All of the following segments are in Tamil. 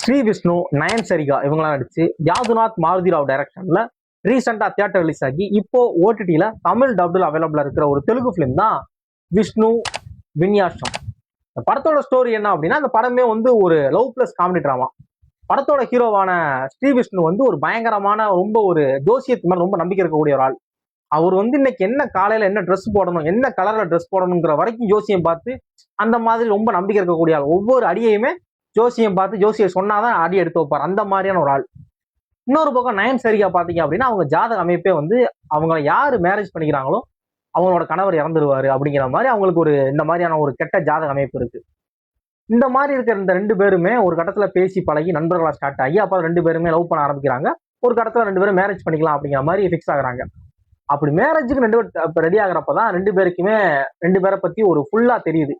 ஸ்ரீ விஷ்ணு, நயன் சரிகா இவங்களாம் நடிச்சு யாதுநாத் மாருதிராவ் டைரக்ஷன்ல ரீசெண்டா தியேட்டர் ரிலீஸ் ஆகி இப்போ ஓடிடியில தமிழ் டப்ல அவைலபிளா இருக்கிற ஒரு தெலுங்கு பிலிம் தான் விஷ்ணு வின்யாசம். இந்த படத்தோட ஸ்டோரி என்ன அப்படின்னா, அந்த படமே வந்து ஒரு லவ் பிளஸ் காமெடி டிராமா. படத்தோட ஹீரோவான ஸ்ரீ விஷ்ணு வந்து ஒரு பயங்கரமான ரொம்ப ஒரு ஜோசியத்து மேல ரொம்ப நம்பிக்கை இருக்கக்கூடிய ஒரு ஆள். அவர் வந்து இன்னைக்கு என்ன காலையில என்ன ட்ரெஸ் போடணும், என்ன கலர்ல ட்ரெஸ் போடணுங்கிற வரைக்கும் ஜோசியம் பார்த்து அந்த மாதிரி ரொம்ப நம்பிக்கை இருக்கக்கூடிய ஆள். ஒவ்வொரு அடியையுமே ஜோசியம் பார்த்து ஜோசியை சொன்னாதான் அடி எடுத்து வைப்பார். அந்த மாதிரியான ஒரு ஆள். இன்னொரு பக்கம் நயன் சரிகா பாத்தீங்க அப்படின்னா, அவங்க ஜாதக அமைப்பே வந்து அவங்களை யாரு மேரேஜ் பண்ணிக்கிறாங்களோ அவங்களோட கணவர் இறந்துருவாரு அப்படிங்கிற மாதிரி அவங்களுக்கு ஒரு இந்த மாதிரியான ஒரு கெட்ட ஜாதக அமைப்பு இருக்கு. இந்த மாதிரி இருக்கிற இந்த ரெண்டு பேருமே ஒரு கட்டத்துல பேசி பழகி நண்பர்களா ஸ்டார்ட் ஆகி அப்ப ரெண்டு பேருமே லவ் பண்ண ஆரம்பிக்கிறாங்க. ஒரு கட்டத்துல ரெண்டு பேரும் மேரேஜ் பண்ணிக்கலாம் அப்படிங்கிற மாதிரி ஃபிக்ஸ் ஆகுறாங்க. அப்படி மேரேஜுக்கு ரெண்டு பேர் ரெடி ஆகுறப்பதான் ரெண்டு பேருக்குமே ரெண்டு பேரை பத்தி ஒரு ஃபுல்லா தெரியுது.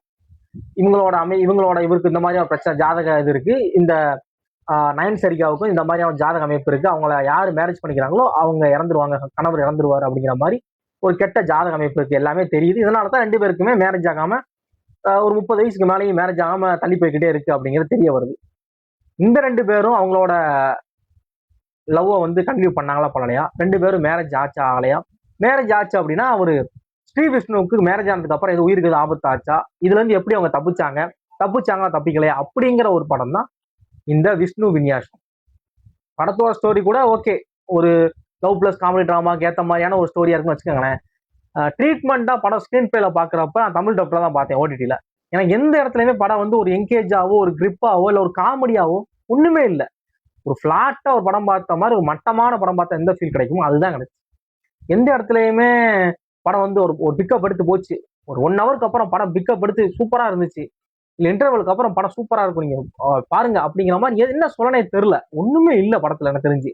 இவருக்கு இந்த மாதிரி ஒரு பிரச்சனை ஜாதக இது இருக்கு. இந்த நயன் சரிகாவுக்கும் இந்த மாதிரி ஜாதக அமைப்பு இருக்கு. அவங்கள யாரு மேரேஜ் பண்ணிக்கிறாங்களோ அவங்க இறந்துருவாங்க, கணவர் இறந்துருவாரு அப்படிங்கிற மாதிரி ஒரு கெட்ட ஜாதக அமைப்பு இருக்கு. எல்லாமே தெரியுது. இதனாலதான் ரெண்டு பேருக்குமே மேரேஜ் ஆகாம ஒரு 30 வயசுக்கு மேலேயும் மேரேஜ் ஆகாம தள்ளி போய்கிட்டே இருக்கு அப்படிங்கிறது தெரிய வருது. இந்த ரெண்டு பேரும் அவங்களோட லவ் வந்து கண்டினியூ பண்ணாங்களா பண்ணலையா, ரெண்டு பேரும் மேரேஜ் ஆச்சா ஆகலையா, மேரேஜ் ஆச்சு அப்படின்னா அவரு ஸ்ரீ விஷ்ணுவுக்கு மேரேஜ் ஆனதுக்கு அப்புறம் எது உயிருக்கு ஆபத்து ஆச்சா, இதுல இருந்து எப்படி அவங்க தப்பிச்சாங்களா தப்பிக்கலையா அப்படிங்கிற ஒரு படம் தான் இந்த விஷ்ணு வின்யாசம். படத்தோட ஸ்டோரி கூட ஓகே, ஒரு லவ் பிளஸ் காமெடி டிராமாக்கு ஏற்ற மாதிரியான ஒரு ஸ்டோரியா இருக்குன்னு வச்சுக்கோங்களேன். ட்ரீட்மெண்டா படம் ஸ்கிரீன் பிளேல பாக்குறப்ப நான் தமிழ் டப்ல தான் பார்த்தேன் ஓடிடில. எனக்கு எந்த இடத்துலயுமே படம் வந்து ஒரு என்கேஜாவோ ஒரு கிரிப்பாவோ இல்லை ஒரு காமெடியாவோ ஒண்ணுமே இல்லை. ஒரு பிளாட்டா ஒரு படம் பார்த்த மாதிரி ஒரு மட்டமான படம் பார்த்த எந்த ஃபீல் கிடைக்குமோ அதுதான் கிடைச்சு. எந்த இடத்துலயுமே படம் வந்து ஒரு பிக்கப் எடுத்து போச்சு. ஒரு 1 ஹவருக்கு அப்புறம் படம் பிக்கப் எடுத்து சூப்பரா இருந்துச்சு, இல்ல இன்டர்வலுக்கு அப்புறம் படம் சூப்பரா இருக்கும் நீங்க பாருங்க அப்படிங்கிற மாதிரி என்ன சொல்லனே தெரியல. ஒண்ணுமே இல்லை படத்துல. எனக்கு தெரிஞ்சு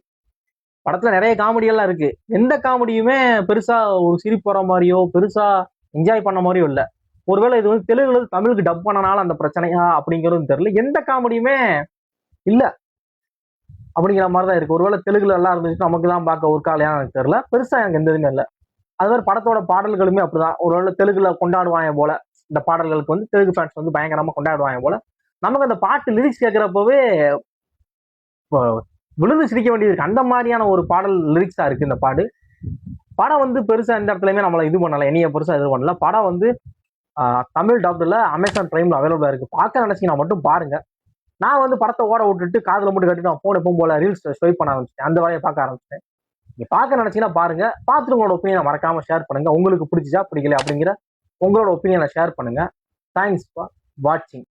படத்துல நிறைய காமெடியெல்லாம் இருக்கு. எந்த காமெடியுமே பெருசா ஒரு சிரிப்பு வர மாதிரியோ பெருசா என்ஜாய் பண்ண மாதிரியோ இல்லை. ஒருவேளை இது வந்து தெலுங்குல தமிழுக்கு டப் பண்ணனால அந்த பிரச்சனையா அப்படிங்கிறதும் தெரியல. எந்த காமெடியுமே இல்ல அப்படிங்கிற மாதிரிதான் இருக்கு. ஒருவேளை தெலுங்குல எல்லாம் இருந்துச்சு நமக்கு தான் பார்க்க ஒரு காலையான்னு எனக்கு தெரியல. பெருசா எனக்கு எந்த இதுவுமே இல்லை. அது மாதிரி படத்தோட பாடல்களுமே அப்படிதான். ஒருவேளை தெலுங்குல கொண்டாடுவாங்க போல, இந்த பாடல்களுக்கு வந்து தெலுங்கு ஃபேன்ஸ் வந்து பயங்கரமா கொண்டாடுவாங்க போல. நமக்கு அந்த பாட்டு லிரிக்ஸ் கேட்கிறப்பவே விழுந்து சிரிக்க வேண்டியது இருக்கு. அந்த மாதிரியான ஒரு பாடல் லிரிக்ஸா இருக்கு இந்த பாடு. படம் வந்து பெருசா எந்த இடத்துலயுமே நம்மளை இது பண்ணல, இனிய பெருசா இது பண்ணல. படம் வந்து தமிழ் டப்ல அமேசான் பிரைம்ல அவைலபிளா இருக்கு. பார்க்க நினைச்சீங்கன்னா மட்டும் பாருங்க. நான் வந்து படத்தை ஓட விட்டுட்டு காதுல மட்டும் கட்டிட்டு நான் போன் எப்பவும் போல ரீல்ஸ் ஸ்வைப் பண்ண ஆரம்பிச்சிட்டேன். அந்த வகையை பார்க்க ஆரம்பிச்சிட்டேன். நீங்க பார்க்க நினைச்சீங்கன்னா பாருங்க. பார்த்துட்டு உங்களோட ஒப்பீனியனை மறக்காம ஷேர் பண்ணுங்க. உங்களுக்கு பிடிச்சா பிடிக்கல அப்படிங்கிற உங்களோட ஒப்பீனியனை ஷேர் பண்ணுங்க. தேங்க்ஸ் ஃபார் வாட்சிங்.